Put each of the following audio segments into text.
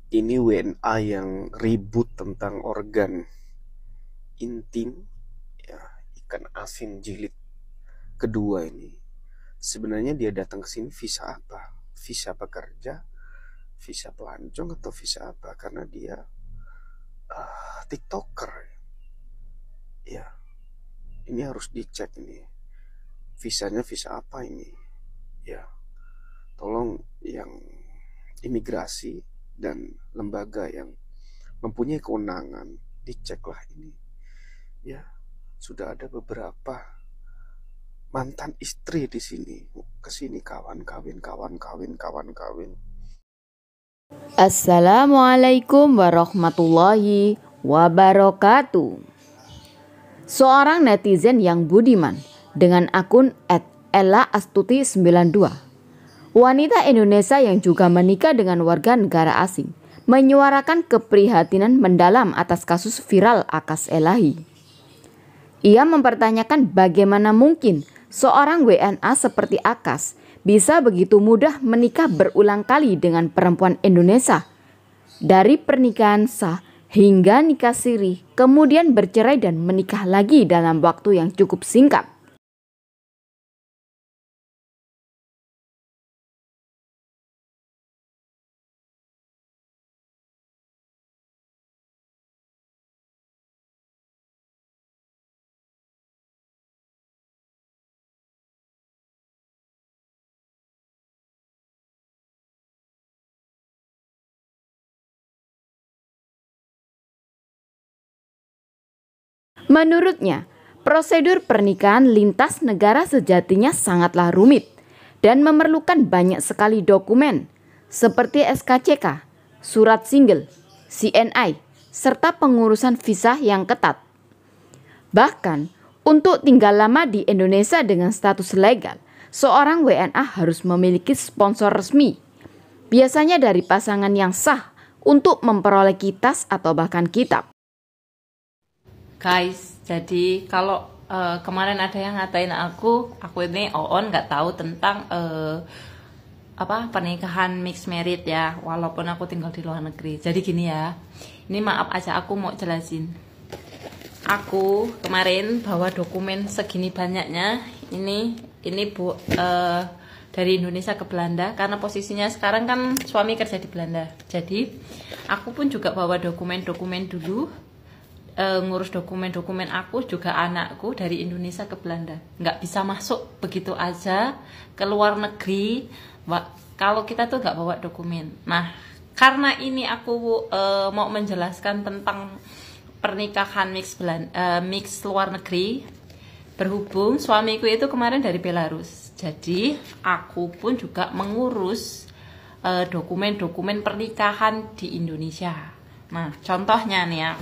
Ini WNA yang ribut tentang organ intim, ya, ikan asin jilid kedua ini. Sebenarnya dia datang ke sini visa apa? Visa pekerja, visa pelancong atau visa apa? Karena dia TikToker. Ya, ini harus dicek ini. Visanya visa apa ini? Ya, tolong yang imigrasi dan lembaga yang mempunyai kewenangan diceklah ini. Ya, sudah ada beberapa mantan istri di sini, kesini kawan kawin. Assalamualaikum warahmatullahi wabarakatuh. Seorang netizen yang budiman dengan akun @ella_astuti92, wanita Indonesia yang juga menikah dengan warga negara asing, menyuarakan keprihatinan mendalam atas kasus viral Akas Elahi. Ia mempertanyakan bagaimana mungkin seorang WNA seperti Akas bisa begitu mudah menikah berulang kali dengan perempuan Indonesia. Dari pernikahan sah hingga nikah siri, kemudian bercerai dan menikah lagi dalam waktu yang cukup singkat. Menurutnya, prosedur pernikahan lintas negara sejatinya sangatlah rumit dan memerlukan banyak sekali dokumen seperti SKCK, surat single, CNI, serta pengurusan visa yang ketat. Bahkan, untuk tinggal lama di Indonesia dengan status legal, seorang WNA harus memiliki sponsor resmi, biasanya dari pasangan yang sah untuk memperoleh kitas atau bahkan kitab. Guys, jadi kalau kemarin ada yang ngatain aku ini Oon nggak tahu tentang pernikahan mixed marriage ya, walaupun aku tinggal di luar negeri. Jadi gini ya, ini maaf aja aku mau jelasin. Aku kemarin bawa dokumen segini banyaknya, ini dari Indonesia ke Belanda karena posisinya sekarang kan suami kerja di Belanda. Jadi aku pun juga bawa dokumen-dokumen dulu. Ngurus dokumen-dokumen aku juga anakku dari Indonesia ke Belanda, nggak bisa masuk begitu aja ke luar negeri kalau kita tuh nggak bawa dokumen. Nah, karena ini aku mau menjelaskan tentang pernikahan mix luar negeri, berhubung suamiku itu kemarin dari Belarus, jadi aku pun juga mengurus dokumen-dokumen pernikahan di Indonesia. Nah, contohnya nih ya,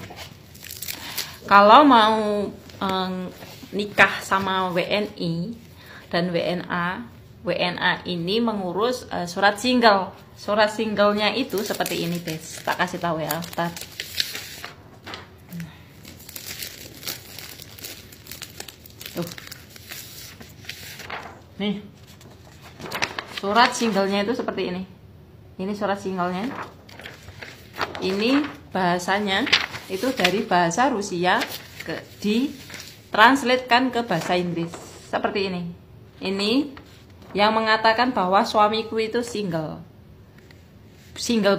kalau mau nikah sama WNI dan WNA ini mengurus surat single. Surat singlenya itu seperti ini, guys. Tak kasih tahu ya, Ustaz. Nih. Surat singlenya itu seperti ini. Ini surat singlenya. Ini bahasanya itu dari bahasa Rusia ditranslatekan ke bahasa Inggris seperti ini. Ini yang mengatakan bahwa suamiku itu single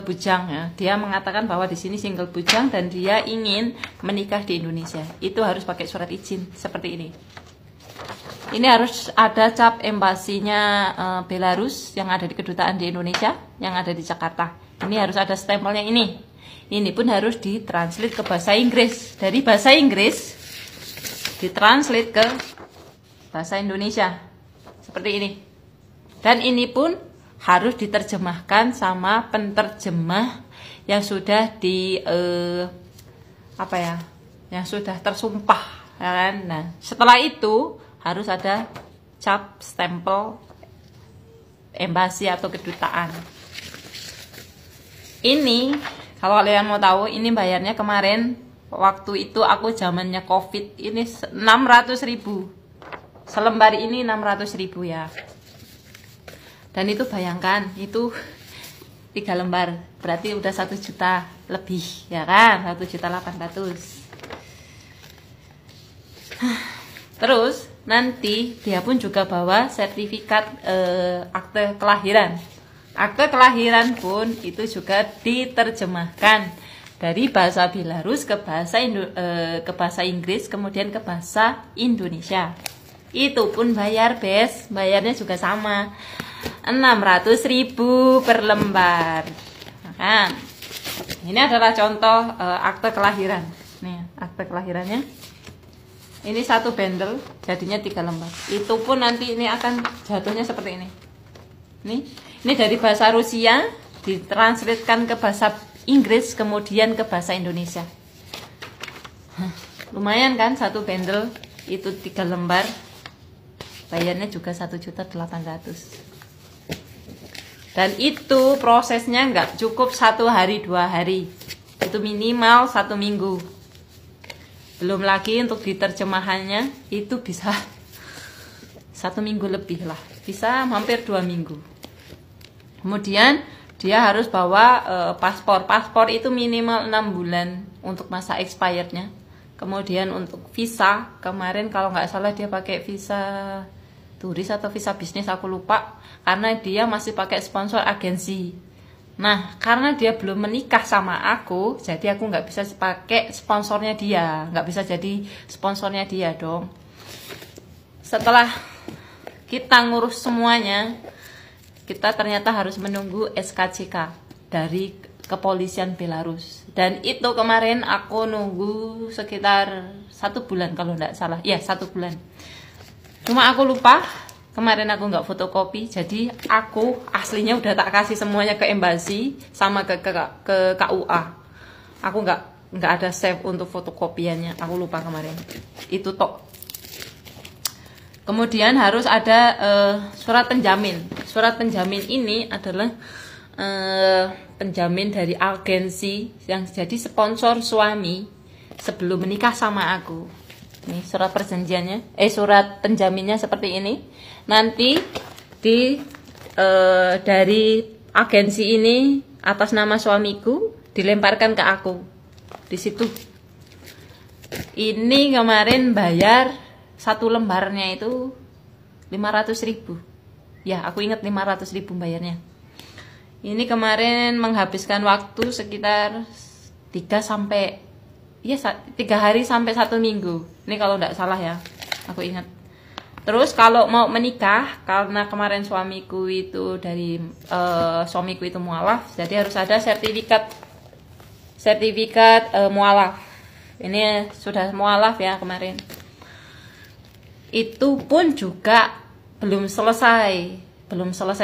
bujang ya. Dia mengatakan bahwa di sini single bujang dan dia ingin menikah di Indonesia. Itu harus pakai surat izin seperti ini. Ini harus ada cap embasinya Belarus yang ada di kedutaan di Indonesia, yang ada di Jakarta. Ini harus ada stempelnya ini. Ini pun harus ditranslate ke bahasa Inggris. Dari bahasa Inggris ditranslate ke bahasa Indonesia. Seperti ini. Dan ini pun harus diterjemahkan sama penterjemah yang sudah yang sudah tersumpah, ya kan? Nah, setelah itu harus ada cap stempel embasi atau kedutaan. Ini kalau kalian mau tahu, ini bayarnya kemarin waktu itu aku zamannya COVID ini 600.000. Selembar ini 600.000 ya. Dan itu bayangkan, itu 3 lembar, berarti udah 1 juta lebih ya kan, 1.800.000. Terus nanti dia pun juga bawa sertifikat akte kelahiran. Akte kelahiran pun itu juga diterjemahkan dari bahasa Belarus ke bahasa Inggris, kemudian ke bahasa Indonesia. Itu pun bayar, Bes. Bayarnya juga sama, 600.000 per lembar. Nah, ini adalah contoh akte kelahiran. Nih, akte kelahirannya. Ini 1 bundle, jadinya 3 lembar. Itu pun nanti ini akan jatuhnya seperti ini. Ini dari bahasa Rusia ditranslatekan ke bahasa Inggris, kemudian ke bahasa Indonesia. Lumayan kan, 1 bundle itu 3 lembar. Bayarnya juga 1.800.000. Dan itu prosesnya nggak cukup 1 hari 2 hari, itu minimal 1 minggu. Belum lagi untuk diterjemahannya itu bisa 1 minggu lebih lah, bisa hampir 2 minggu. Kemudian dia harus bawa paspor. Paspor itu minimal 6 bulan untuk masa expirednya. Kemudian untuk visa, kemarin kalau nggak salah dia pakai visa turis atau visa bisnis, aku lupa, karena dia masih pakai sponsor agensi. Nah, karena dia belum menikah sama aku, jadi aku nggak bisa pakai sponsornya dia, nggak bisa jadi sponsornya dia dong. Setelah kita ngurus semuanya, kita ternyata harus menunggu SKCK dari kepolisian Belarus. Dan itu kemarin aku nunggu sekitar 1 bulan kalau nggak salah, ya 1 bulan. Cuma aku lupa. Kemarin aku nggak fotokopi, jadi aku aslinya udah tak kasih semuanya ke embasi sama ke KUA. Aku nggak ada save untuk fotokopiannya, aku lupa kemarin. Itu tok. Kemudian harus ada surat penjamin. Surat penjamin ini adalah penjamin dari agensi yang jadi sponsor suami sebelum menikah sama aku. Ini surat perjanjiannya, surat penjaminnya seperti ini. Nanti dari agensi ini atas nama suamiku dilemparkan ke aku. Di situ. Ini kemarin bayar 1 lembarnya itu 500.000. Ya, aku ingat 500.000 bayarnya. Ini kemarin menghabiskan waktu sekitar 3 hari sampai 1 minggu. Ini kalau tidak salah ya, aku ingat. Terus kalau mau menikah, karena kemarin suamiku itu mualaf, jadi harus ada sertifikat mualaf. Ini sudah mualaf ya kemarin. Itu pun juga belum selesai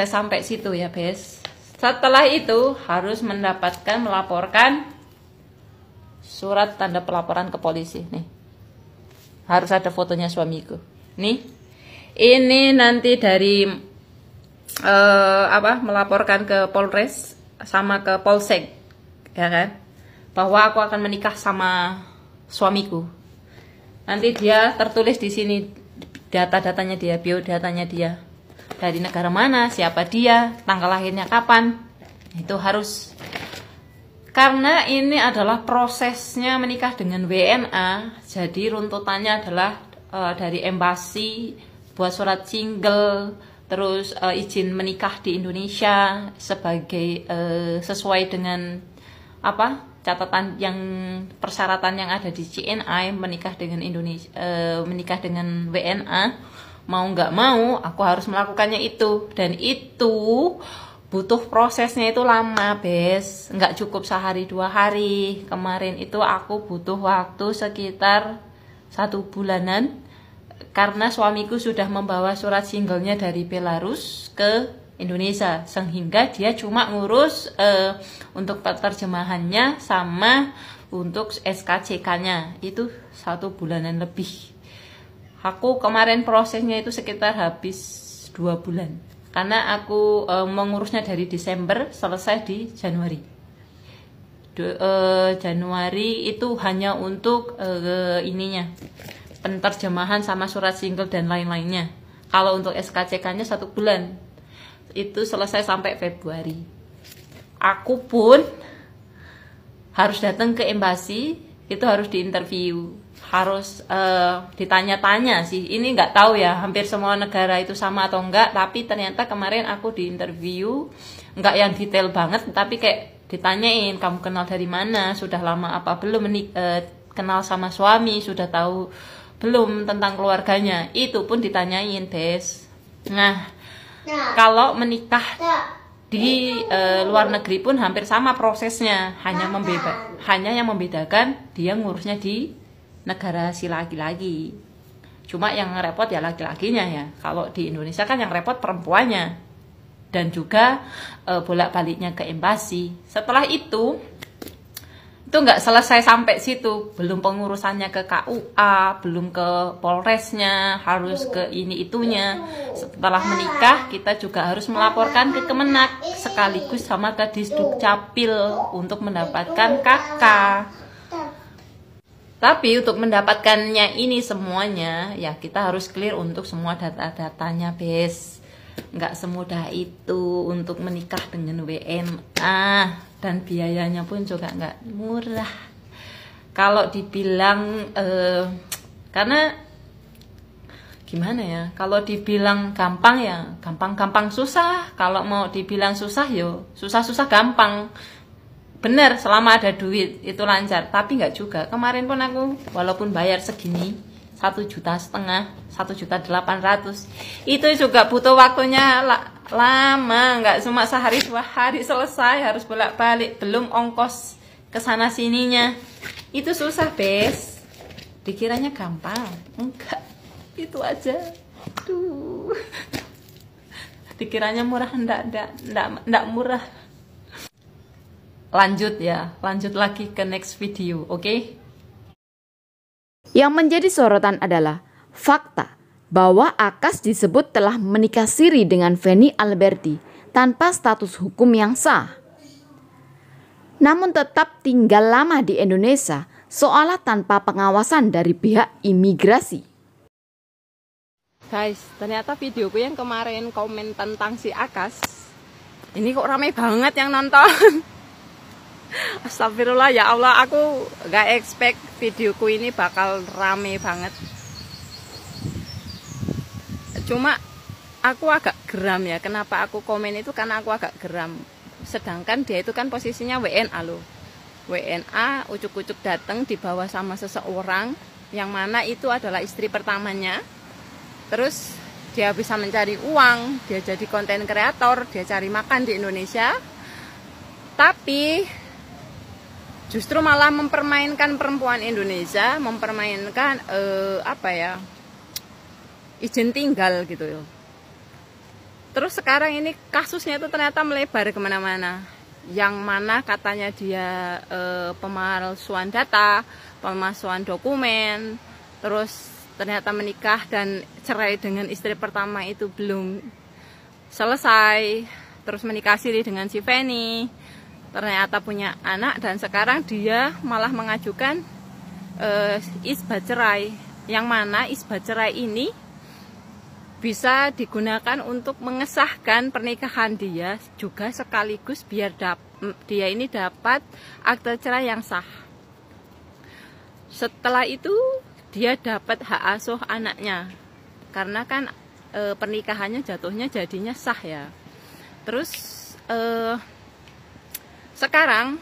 sampai situ ya, Bes. Setelah itu harus melaporkan surat tanda pelaporan ke polisi nih. Harus ada fotonya suamiku. Nih. Ini nanti dari melaporkan ke Polres sama ke Polsek, ya kan? Bahwa aku akan menikah sama suamiku. Nanti dia tertulis di sini data-datanya dia, biodatanya dia. Dari negara mana, siapa dia, tanggal lahirnya kapan. Itu harus. Karena ini adalah prosesnya menikah dengan WNA, jadi runtutannya adalah dari embasi buat surat single, terus izin menikah di Indonesia sebagai sesuai dengan catatan yang persyaratan yang ada di CNI, menikah dengan Indonesia, menikah dengan WNA, mau nggak mau aku harus melakukannya itu, dan itu butuh prosesnya itu lama, Bes. Nggak cukup sehari 2 hari. Kemarin itu aku butuh waktu sekitar 1 bulanan. Karena suamiku sudah membawa surat singlenya dari Belarus ke Indonesia, sehingga dia cuma ngurus untuk terjemahannya sama untuk SKCK-nya itu 1 bulanan lebih. Aku kemarin prosesnya itu sekitar habis 2 bulan, karena aku mengurusnya dari Desember, selesai di Januari. Januari itu hanya untuk penterjemahan sama surat single dan lain-lainnya. Kalau untuk SKCK-nya 1 bulan, itu selesai sampai Februari. aku pun harus datang ke embasi, itu harus diinterview, harus ditanya-tanya sih. Ini nggak tahu ya, hampir semua negara itu sama atau enggak, tapi ternyata kemarin aku diinterview, nggak yang detail banget, tapi kayak ditanyain, kamu kenal dari mana, sudah lama apa belum kenal sama suami, sudah tahu belum tentang keluarganya, itu pun ditanyain, Des. Nah, kalau menikah di luar negeri pun hampir sama prosesnya, hanya yang membedakan dia ngurusnya di negara si laki-laki. Cuma yang repot ya laki-lakinya ya. Kalau di Indonesia kan yang repot perempuannya, dan juga bolak-baliknya ke embasi. Setelah itu nggak selesai sampai situ, belum pengurusannya ke KUA, belum ke Polresnya, harus ke ini itunya. Setelah menikah kita juga harus melaporkan ke Kemenak sekaligus sama ke Disdukcapil untuk mendapatkan KK. Tapi untuk mendapatkannya ini semuanya ya kita harus clear untuk semua data-datanya, Bes. Nggak semudah itu untuk menikah dengan WNA, dan biayanya pun juga nggak murah. Kalau dibilang karena gimana ya, kalau dibilang gampang ya gampang-gampang susah, kalau mau dibilang susah yo susah-susah gampang. Bener, selama ada duit itu lancar, tapi nggak juga. Kemarin pun aku walaupun bayar segini 1,5 juta, 1,8 juta, itu juga butuh waktunya lama, nggak cuma sehari 2 hari selesai, harus bolak-balik, belum ongkos kesana sininya. Itu susah, Bes. Dikiranya gampang, enggak, itu aja. Duh. Dikiranya murah, enggak murah. Lanjut lagi ke next video, oke? Yang menjadi sorotan adalah fakta bahwa Akas disebut telah menikah siri dengan Feni Alberti tanpa status hukum yang sah. Namun tetap tinggal lama di Indonesia seolah tanpa pengawasan dari pihak imigrasi. Guys, ternyata videoku yang kemarin komen tentang si Akas, ini kok ramai banget yang nonton. Astagfirullah, ya Allah, aku gak expect videoku ini bakal rame banget. Cuma aku agak geram ya, kenapa aku komen itu, karena aku agak geram. Sedangkan dia itu kan posisinya WNA loh. WNA ucuk-ucuk datang dibawa sama seseorang yang mana itu adalah istri pertamanya. Terus dia bisa mencari uang, dia jadi konten kreator, dia cari makan di Indonesia. Tapi justru malah mempermainkan perempuan Indonesia, mempermainkan izin tinggal gitu. Terus sekarang ini kasusnya itu ternyata melebar kemana-mana, yang mana katanya dia pemalsuan data, pemalsuan dokumen, terus ternyata menikah dan cerai dengan istri pertama itu belum selesai, terus menikah siri dengan si Feni, ternyata punya anak, dan sekarang dia malah mengajukan isbat cerai, yang mana isbat cerai ini bisa digunakan untuk mengesahkan pernikahan dia juga, sekaligus biar dia ini dapat akte cerai yang sah. Setelah itu dia dapat hak asuh anaknya, karena kan pernikahannya jatuhnya jadinya sah ya. Terus sekarang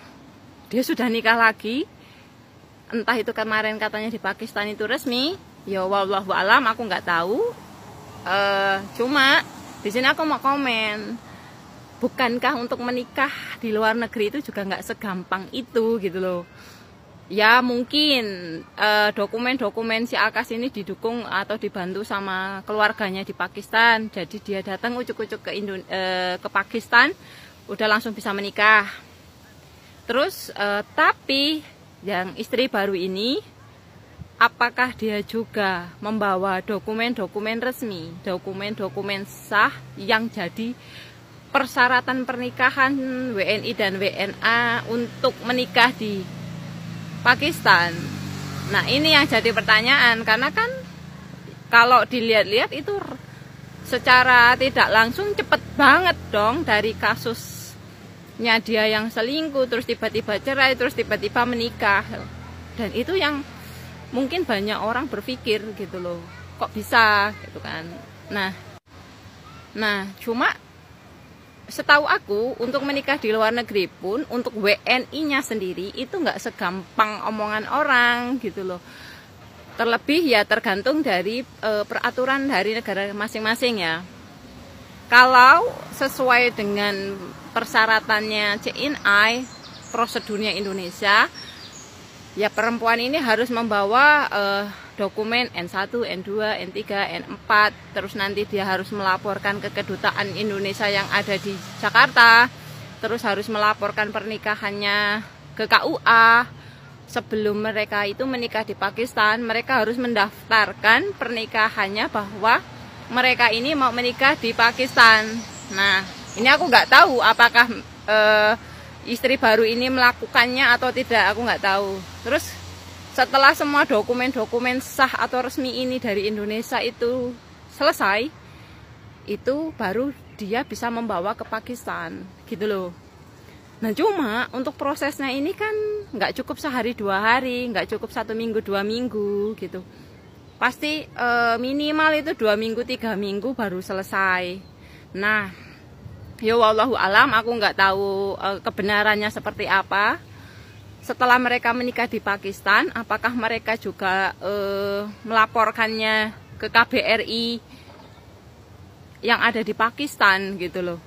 dia sudah nikah lagi, entah itu kemarin katanya di Pakistan itu resmi, ya wallahu alam, aku nggak tahu. Cuma di sini aku mau komen, bukankah untuk menikah di luar negeri itu juga nggak segampang itu gitu loh. Ya mungkin dokumen-dokumen si Akas ini didukung atau dibantu sama keluarganya di Pakistan, jadi dia datang ucuk-ucuk ke Pakistan, udah langsung bisa menikah. Terus tapi yang istri baru ini, apakah dia juga membawa dokumen-dokumen resmi, dokumen-dokumen sah yang jadi persyaratan pernikahan WNI dan WNA untuk menikah di Pakistan? Nah ini yang jadi pertanyaan, karena kan kalau dilihat-lihat itu secara tidak langsung cepet banget dong dari kasus dia yang selingkuh, terus tiba-tiba cerai, terus tiba-tiba menikah. Dan itu yang mungkin banyak orang berpikir gitu loh, kok bisa gitu kan. Nah cuma setahu aku untuk menikah di luar negeri pun untuk WNI-nya sendiri itu nggak segampang omongan orang gitu loh. Terlebih ya tergantung dari peraturan dari negara masing-masing ya. Kalau sesuai dengan persyaratannya CNI, prosedurnya Indonesia, ya perempuan ini harus membawa dokumen N1, N2, N3, N4, terus nanti dia harus melaporkan ke kedutaan Indonesia yang ada di Jakarta, terus harus melaporkan pernikahannya ke KUA. Sebelum mereka itu menikah di Pakistan, mereka harus mendaftarkan pernikahannya bahwa mereka ini mau menikah di Pakistan. Nah, ini aku nggak tahu apakah istri baru ini melakukannya atau tidak, aku nggak tahu. Terus setelah semua dokumen-dokumen sah atau resmi ini dari Indonesia itu selesai, itu baru dia bisa membawa ke Pakistan gitu loh. Nah cuma untuk prosesnya ini kan nggak cukup sehari 2 hari, nggak cukup 1 minggu 2 minggu gitu. Pasti minimal itu 2 minggu 3 minggu baru selesai. Nah ya wallahu alam, aku nggak tahu kebenarannya seperti apa. Setelah mereka menikah di Pakistan, apakah mereka juga melaporkannya ke KBRI yang ada di Pakistan gitu loh.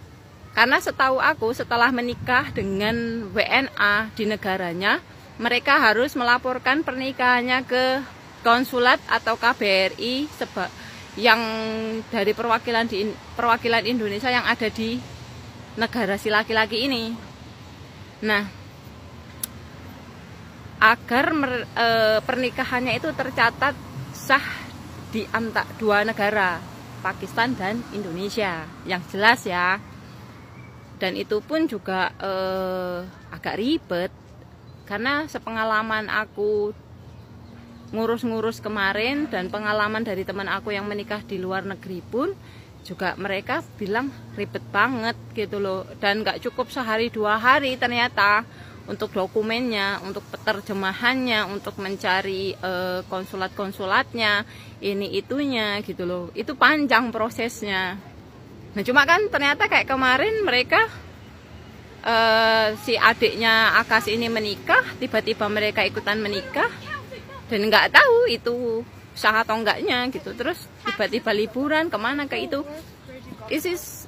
Karena setahu aku setelah menikah dengan WNA di negaranya, mereka harus melaporkan pernikahannya ke konsulat atau KBRI yang dari perwakilan Indonesia yang ada di negara si laki-laki ini. Nah, agar pernikahannya itu tercatat sah di antara 2 negara, Pakistan dan Indonesia, yang jelas ya. Dan itu pun juga agak ribet, karena sepengalaman aku ngurus-ngurus kemarin dan pengalaman dari teman aku yang menikah di luar negeri pun juga mereka bilang ribet banget gitu loh. Dan gak cukup sehari 2 hari ternyata untuk dokumennya, untuk penerjemahannya, untuk mencari konsulat-konsulatnya, ini itunya gitu loh. Itu panjang prosesnya. Nah cuma kan ternyata kayak kemarin mereka si adiknya Akas ini menikah, tiba-tiba mereka ikutan menikah dan nggak tahu itu sah atau enggaknya gitu. Terus tiba-tiba liburan kemana kayak itu. Is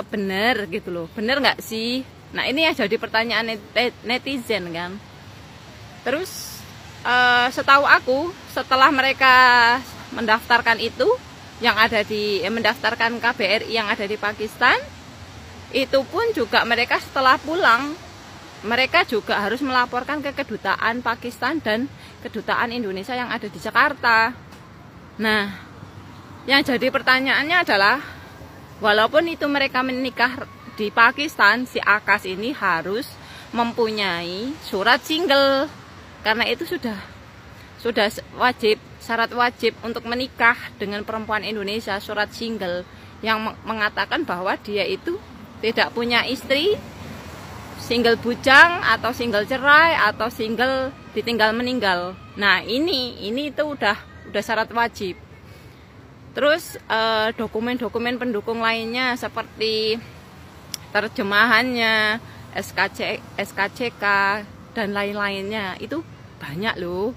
bener gitu loh, bener nggak sih? Nah ini yang jadi pertanyaan netizen kan. Terus setahu aku setelah mereka mendaftarkan itu yang ada di mendaftarkan KBRI yang ada di Pakistan, itu pun juga mereka setelah pulang mereka juga harus melaporkan ke kedutaan Pakistan dan kedutaan Indonesia yang ada di Jakarta. Nah yang jadi pertanyaannya adalah, walaupun itu mereka menikah di Pakistan, si Akas ini harus mempunyai surat single, karena itu sudah wajib, syarat wajib untuk menikah dengan perempuan Indonesia, surat single yang mengatakan bahwa dia itu tidak punya istri, single bujang atau single cerai atau single ditinggal meninggal. Nah ini itu udah syarat wajib. Terus dokumen-dokumen pendukung lainnya seperti terjemahannya, SKCK dan lain-lainnya itu banyak loh.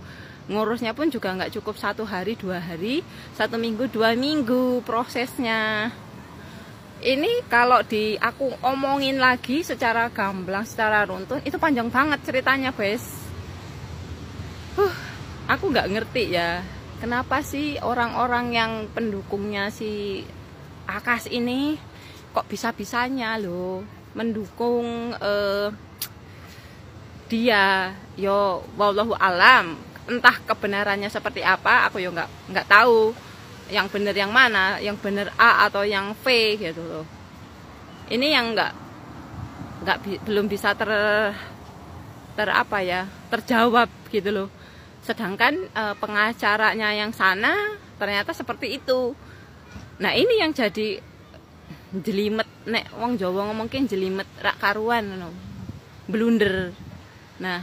Ngurusnya pun juga nggak cukup 1 hari 2 hari, 1 minggu 2 minggu prosesnya. Ini kalau aku omongin lagi secara gamblang, secara runtun, itu panjang banget ceritanya, guys. Aku nggak ngerti ya, kenapa sih orang-orang yang pendukungnya si Akas ini kok bisa-bisanya loh mendukung dia. Yo wallahu alam, entah kebenarannya seperti apa, aku yo nggak tahu yang benar yang mana, yang benar A atau yang V gitu loh. Ini yang belum bisa terjawab gitu loh. Sedangkan pengacaranya yang sana ternyata seperti itu. Nah ini yang jadi jelimet, nek wong Jawa ngomong ki jelimet rak karuan ngono. Blunder. Nah,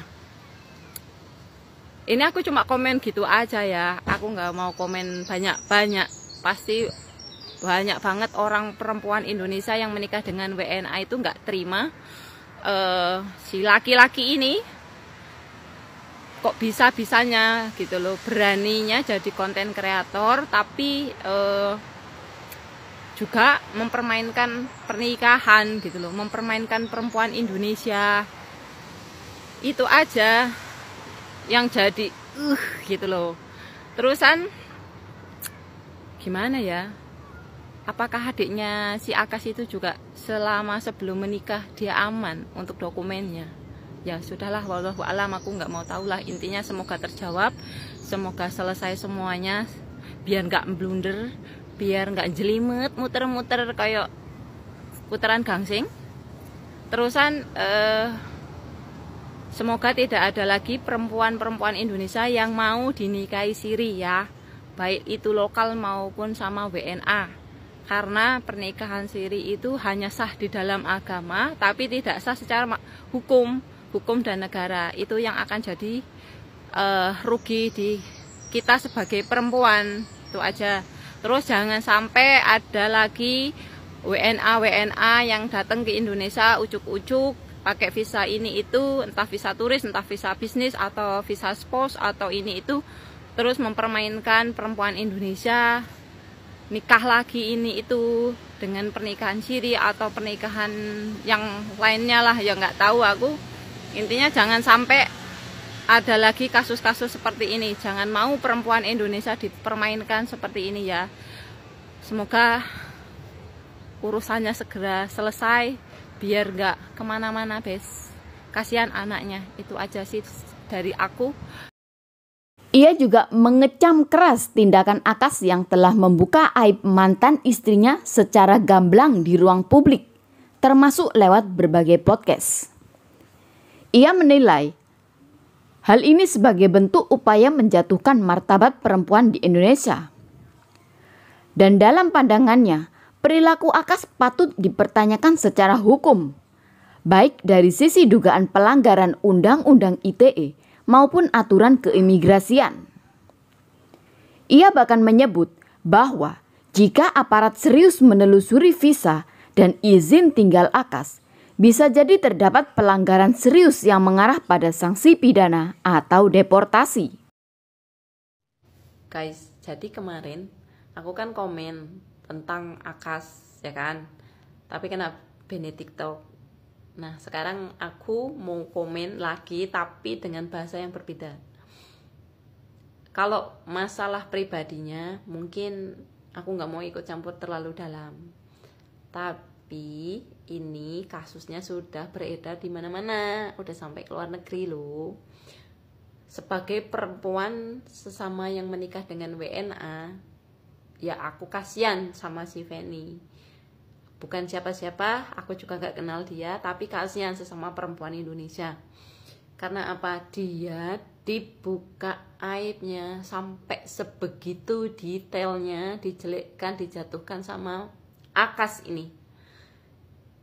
ini aku cuma komen gitu aja ya. Aku nggak mau komen banyak-banyak. Pasti banyak banget orang perempuan Indonesia yang menikah dengan WNA itu nggak terima si laki-laki ini kok bisa-bisanya gitu loh, beraninya jadi konten kreator tapi juga mempermainkan pernikahan gitu loh, mempermainkan perempuan Indonesia. Itu aja yang jadi gitu loh. Terusan gimana ya? Apakah adiknya si Akas itu juga selama sebelum menikah dia aman untuk dokumennya? Ya sudahlah, wallahu alam, aku nggak mau tahu lah. Intinya semoga terjawab, semoga selesai semuanya, biar nggak blunder, biar nggak jelimet muter-muter kayak putaran gangsing. Terusan semoga tidak ada lagi perempuan-perempuan Indonesia yang mau dinikahi siri ya, baik itu lokal maupun sama WNA. Karena pernikahan siri itu hanya sah di dalam agama, tapi tidak sah secara hukum dan negara. Itu yang akan jadi rugi di kita sebagai perempuan. Itu aja. Terus jangan sampai ada lagi WNA yang datang ke Indonesia ujuk-ujuk pakai visa ini itu, entah visa turis, entah visa bisnis atau visa spouse atau ini itu, terus mempermainkan perempuan Indonesia, nikah lagi ini itu dengan pernikahan siri atau pernikahan yang lainnya lah, ya nggak tahu aku. Intinya jangan sampai ada lagi kasus-kasus seperti ini. Jangan mau perempuan Indonesia dipermainkan seperti ini ya. Semoga urusannya segera selesai biar nggak kemana-mana, bes. Kasihan anaknya. Itu aja sih dari aku. Ia juga mengecam keras tindakan Akas yang telah membuka aib mantan istrinya secara gamblang di ruang publik, termasuk lewat berbagai podcast. Ia menilai hal ini sebagai bentuk upaya menjatuhkan martabat perempuan di Indonesia. Dan dalam pandangannya, perilaku Akas patut dipertanyakan secara hukum, baik dari sisi dugaan pelanggaran Undang-Undang ITE maupun aturan keimigrasian. Ia bahkan menyebut bahwa jika aparat serius menelusuri visa dan izin tinggal Akas, bisa jadi terdapat pelanggaran serius yang mengarah pada sanksi pidana atau deportasi. Guys, jadi kemarin aku kan komen tentang Akas ya kan, tapi kena banned TikTok. Nah sekarang aku mau komen lagi tapi dengan bahasa yang berbeda. Kalau masalah pribadinya mungkin aku nggak mau ikut campur terlalu dalam, tapi ini kasusnya sudah beredar di mana-mana, udah sampai ke luar negeri loh. Sebagai perempuan sesama yang menikah dengan WNA, ya aku kasihan sama si Feni. Bukan siapa-siapa, aku juga gak kenal dia, tapi kasihan sesama perempuan Indonesia. Karena apa? Dia dibuka aibnya sampai sebegitu detailnya, dijelekkan, dijatuhkan sama Akas ini.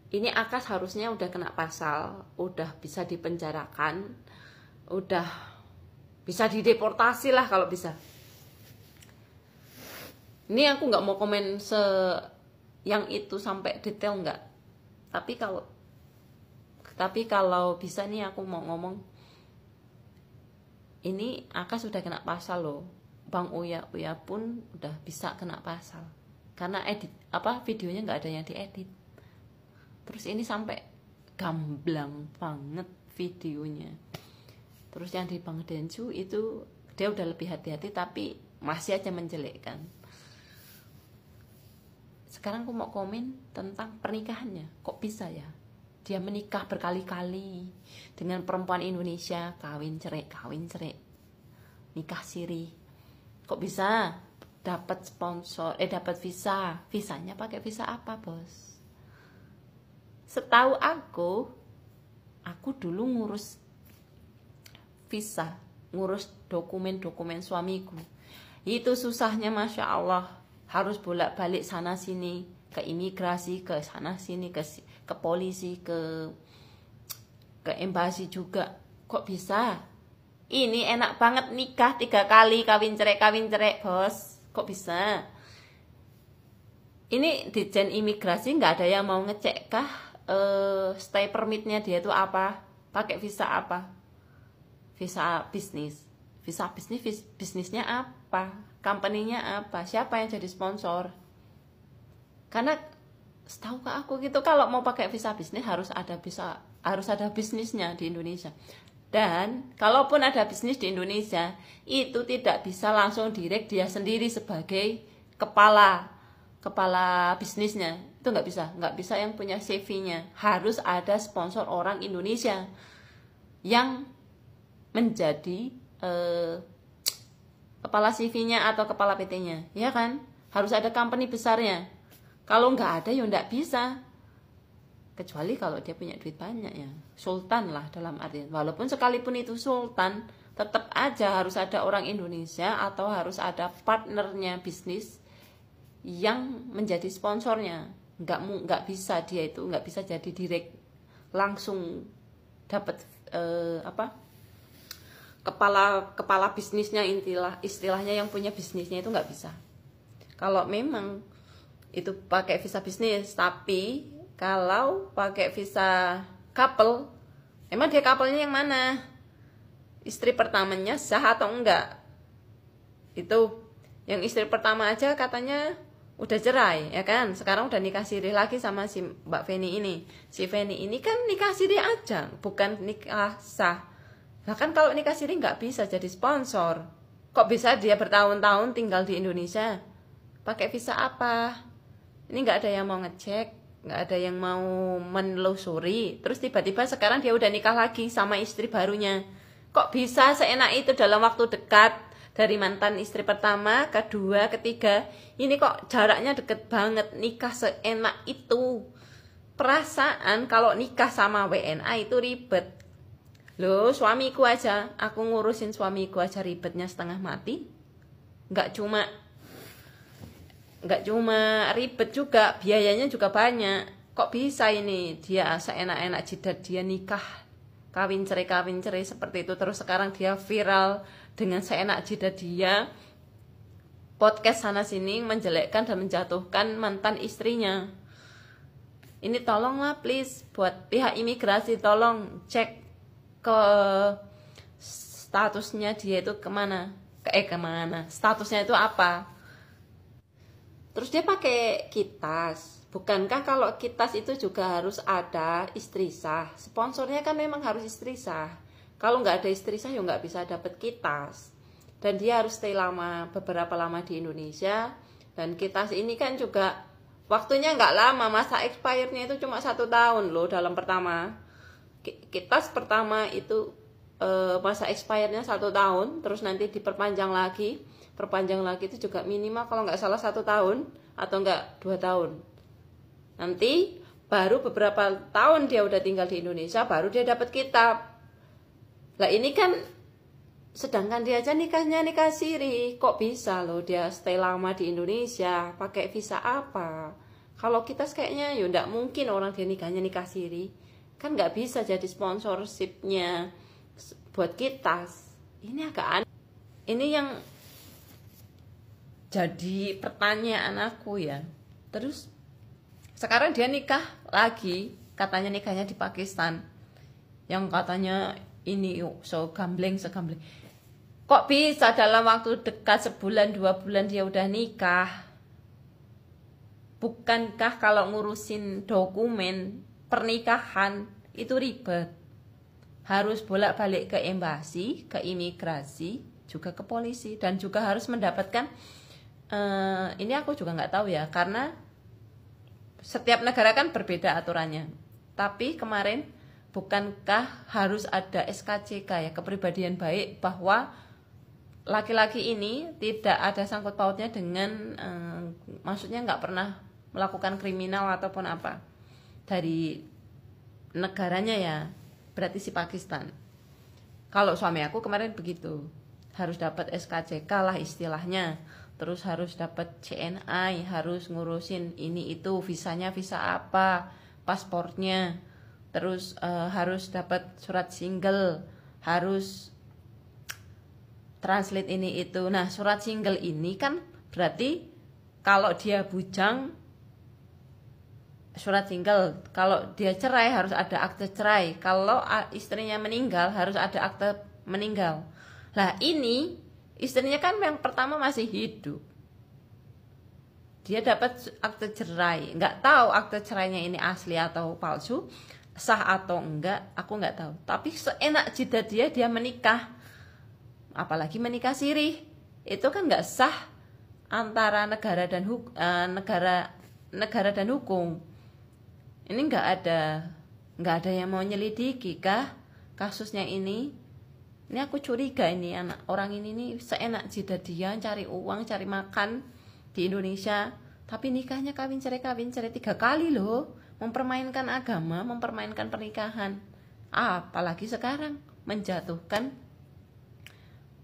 Ini Akas harusnya udah kena pasal, udah bisa dipenjarakan, udah bisa dideportasi lah kalau bisa. Ini aku gak mau komen yang itu sampai detail enggak, tapi kalau bisa nih aku mau ngomong, ini Akas sudah kena pasal loh. Bang Uya pun udah bisa kena pasal karena videonya nggak ada yang diedit. Terus ini sampai gamblang banget videonya. Terus yang di Bang Densu itu dia udah lebih hati-hati tapi masih aja menjelekkan. Sekarang aku mau komen tentang pernikahannya. Kok bisa ya? Dia menikah berkali-kali dengan perempuan Indonesia, kawin cerai, nikah siri. Kok bisa dapat sponsor, dapat visa? Visanya pakai visa apa, Bos? Setahu aku dulu ngurus visa, ngurus dokumen suamiku. Itu susahnya, Masya Allah. Harus bolak-balik sana sini, ke imigrasi, ke sana sini, ke polisi, ke embasi juga. Kok bisa? Ini enak banget nikah 3 kali kawin cerai bos. Kok bisa? Ini Ditjen Imigrasi nggak ada yang mau ngecek kah stay permitnya dia itu apa? Pakai visa apa? Visa bisnisnya apa? Company-nya apa? Siapa yang jadi sponsor? Karena setahu aku gitu, kalau mau pakai visa bisnis harus ada bisnisnya di Indonesia. Dan kalaupun ada bisnis di Indonesia, itu tidak bisa langsung direct dia sendiri sebagai kepala bisnisnya. Itu nggak bisa yang punya CV-nya. Harus ada sponsor orang Indonesia yang menjadi kepala CV-nya atau kepala PT-nya, ya kan? Harus ada company besarnya. Kalau nggak ada ya nggak bisa. Kecuali kalau dia punya duit banyak ya, sultan lah dalam artian. Walaupun sekalipun itu sultan, tetap aja harus ada orang Indonesia atau harus ada partnernya bisnis yang menjadi sponsornya. Nggak bisa dia itu nggak bisa jadi direct langsung dapat kepala bisnisnya, istilahnya yang punya bisnisnya itu nggak bisa. Kalau memang itu pakai visa bisnis, tapi kalau pakai visa couple, emang dia couple-nya yang mana? Istri pertamanya sah atau enggak? Itu yang istri pertama aja katanya udah cerai, ya kan? Sekarang udah nikah siri lagi sama si Mbak Feni ini. Si Feni ini kan nikah siri aja, bukan nikah sah. Nah kan kalau nikah siri nggak bisa jadi sponsor. Kok bisa dia bertahun-tahun tinggal di Indonesia? Pakai visa apa? Ini nggak ada yang mau ngecek, nggak ada yang mau menelusuri. Terus tiba-tiba sekarang dia udah nikah lagi sama istri barunya. Kok bisa seenak itu dalam waktu dekat? Dari mantan istri pertama, kedua, ketiga, ini kok jaraknya deket banget, nikah seenak itu. Perasaan kalau nikah sama WNA itu ribet. Loh, suamiku aja, aku ngurusin suamiku aja ribetnya setengah mati. Nggak cuma ribet juga, biayanya juga banyak. Kok bisa ini dia seenak-enak jidat dia nikah kawin cerai seperti itu, terus sekarang dia viral dengan seenak jidat dia podcast sana sini menjelekkan dan menjatuhkan mantan istrinya. Ini tolonglah please, buat pihak imigrasi tolong cek ke statusnya dia itu kemana, statusnya itu apa. Terus dia pakai kitas. Bukankah kalau kitas itu juga harus ada istri sah? Sponsornya kan memang harus istri sah. Kalau nggak ada istri sah ya nggak bisa dapet kitas. Dan dia harus stay beberapa lama di Indonesia. Dan kitas ini kan juga waktunya nggak lama. Masa expirednya itu cuma 1 tahun loh dalam pertama. Kitas pertama itu masa expirednya 1 tahun. Terus nanti diperpanjang lagi. Perpanjang lagi itu juga minimal kalau nggak salah 1 tahun atau nggak 2 tahun. Nanti baru beberapa tahun dia udah tinggal di Indonesia baru dia dapat kitab. Lah ini kan sedangkan dia aja nikahnya nikah siri, kok bisa loh dia stay lama di Indonesia pakai visa apa? Kalau kita kayaknya ya nggak mungkin orang dia nikahnya nikah siri, kan nggak bisa jadi sponsorshipnya buat kitas. Ini agak aneh. Ini yang jadi pertanyaan aku ya. Terus sekarang dia nikah lagi, katanya nikahnya di Pakistan, yang katanya ini segambleng. Kok bisa dalam waktu dekat 1-2 bulan dia udah nikah? Bukankah kalau ngurusin dokumen pernikahan itu ribet? Harus bolak-balik ke embasi, ke imigrasi, juga ke polisi, dan juga harus mendapatkan ini aku juga nggak tahu ya, karena setiap negara kan berbeda aturannya. Tapi kemarin bukankah harus ada SKCK ya, kepribadian baik, bahwa laki-laki ini tidak ada sangkut pautnya dengan maksudnya nggak pernah melakukan kriminal ataupun apa dari negaranya ya, berarti si Pakistan. Kalau suami aku kemarin begitu, harus dapat SKCK lah istilahnya. terus harus dapat CNI, harus ngurusin ini itu, visanya visa apa, paspornya, terus harus dapat surat single, harus translate ini itu. Nah, surat single ini kan berarti kalau dia bujang surat single, kalau dia cerai harus ada akte cerai, kalau istrinya meninggal harus ada akte meninggal. Lah ini istrinya kan yang pertama masih hidup, dia dapat akte cerai, nggak tahu akte cerainya ini asli atau palsu, sah atau enggak, aku nggak tahu. Tapi seenak jidat dia menikah, apalagi menikah sirih, itu kan nggak sah antara negara dan negara dan hukum. Ini nggak ada yang mau nyelidiki kah kasusnya ini? Ini aku curiga ini orang ini nih seenak jidat dia cari uang, cari makan di Indonesia, tapi nikahnya kawin cerai 3 kali loh, mempermainkan agama, mempermainkan pernikahan. Apalagi sekarang menjatuhkan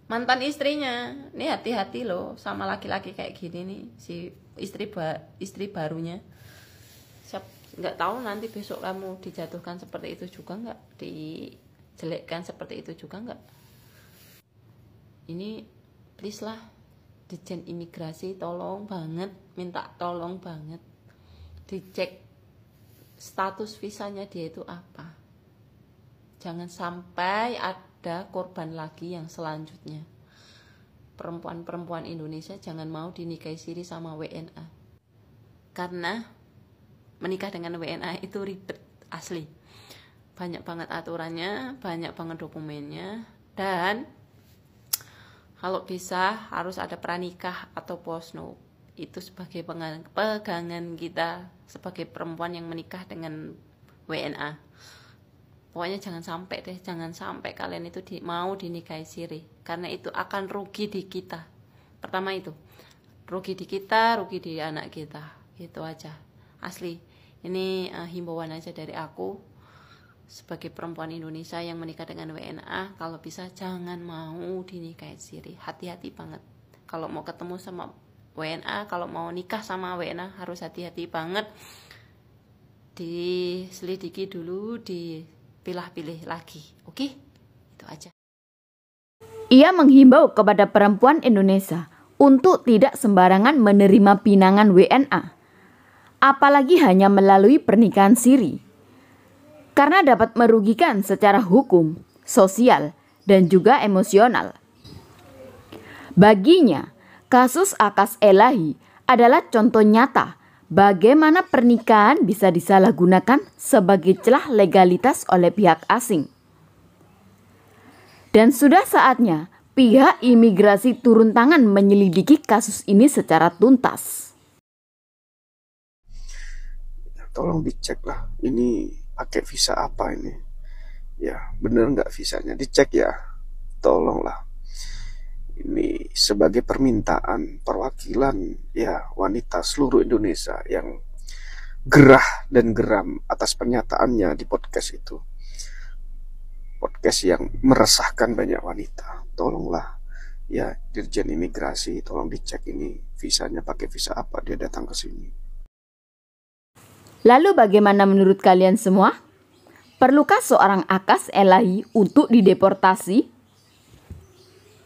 mantan istrinya. Ini hati-hati loh sama laki-laki kayak gini nih, si istri barunya. Nggak tahu nanti besok kamu dijatuhkan seperti itu juga nggak, dijelekkan seperti itu juga nggak. Ini please lah, Ditjen Imigrasi tolong banget, minta tolong banget dicek status visanya dia itu apa. Jangan sampai ada korban lagi yang selanjutnya. Perempuan-perempuan Indonesia jangan mau dinikahi siri sama WNA, karena menikah dengan WNA itu ribet asli, banyak banget aturannya, banyak banget dokumennya, dan kalau bisa harus ada pranikah atau posno. Itu sebagai pegangan kita sebagai perempuan yang menikah dengan WNA. Pokoknya jangan sampai deh, jangan sampai kalian itu mau dinikahi siri, karena itu akan rugi di kita. Pertama itu rugi di kita, rugi di anak kita, gitu aja asli. Ini himbauan aja dari aku sebagai perempuan Indonesia yang menikah dengan WNA. Kalau bisa jangan mau dinikahi siri, hati-hati banget. Kalau mau ketemu sama WNA, kalau mau nikah sama WNA harus hati-hati banget. Diselidiki dulu, dipilah-pilih lagi. Oke? Itu aja. Ia menghimbau kepada perempuan Indonesia untuk tidak sembarangan menerima pinangan WNA, apalagi hanya melalui pernikahan siri, karena dapat merugikan secara hukum, sosial, dan juga emosional. Baginya, kasus Akas Elahi adalah contoh nyata bagaimana pernikahan bisa disalahgunakan sebagai celah legalitas oleh pihak asing. Dan sudah saatnya pihak imigrasi turun tangan menyelidiki kasus ini secara tuntas. Tolong dicek lah, ini pakai visa apa ini, ya bener nggak visanya, dicek ya, tolonglah. Ini sebagai permintaan perwakilan ya wanita seluruh Indonesia yang gerah dan geram atas pernyataannya di podcast itu, podcast yang meresahkan banyak wanita. Tolonglah ya Dirjen Imigrasi, tolong dicek ini visanya pakai visa apa dia datang ke sini. Lalu bagaimana menurut kalian semua? Perlukah seorang Akas Elahi untuk dideportasi?